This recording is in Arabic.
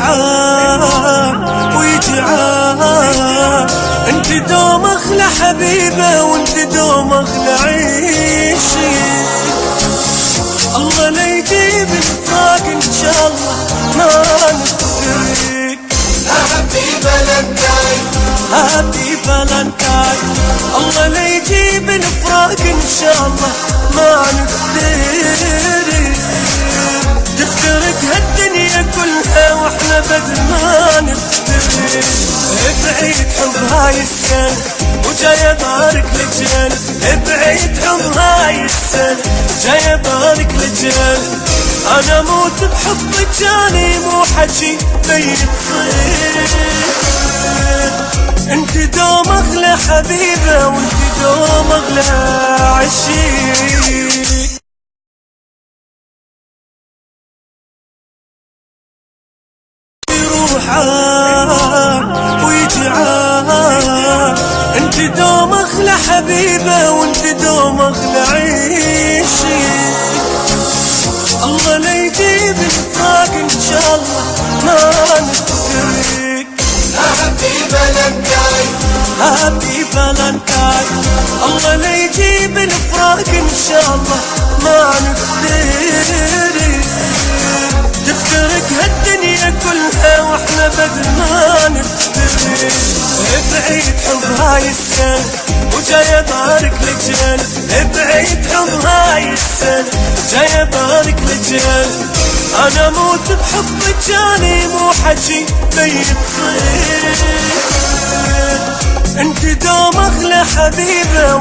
عام ويجي عام. انت دوم اغلى حبيبة وانت دوم اغلى عيشي. الله لا يجيب الفراق ان شاء الله ما نفترق. هابي فالنتاين هابي فالنتاين. الله لا يجيب الفراق ان شاء الله ما نفترق. تفترق هالدنيا كلها واحنا بدل ما نفترق. بعيد حب هاي السنة وجاي بارك لجنة. بعيد حب هاي السنة جاي بارك لجنة. انا موت بحبك جاني مو حكي بيتصير. انت دوم اغلى حبيبة وانت دوم اغلى عشيق. يروح عام ويجي عام. انت دوم اغلى حبيبة وانت دوم اغلى عيشي. الله لا يجيب الفراق ان شاء الله ما نفترق. هابي فالنتاين هابي فالنتاين. الله لا يجيب الفراق ان شاء الله ما نفترق. تفترق هالدنيا كلها واحنا بدل ما نفترق. بعيد حب هاي السنة وجاي بارك لجنة. بعيد حب هاي السنة جاي بارك لجنة. انا موت بحبك جاني مو حكي بيتصير. انت دوم اغلى حبيبة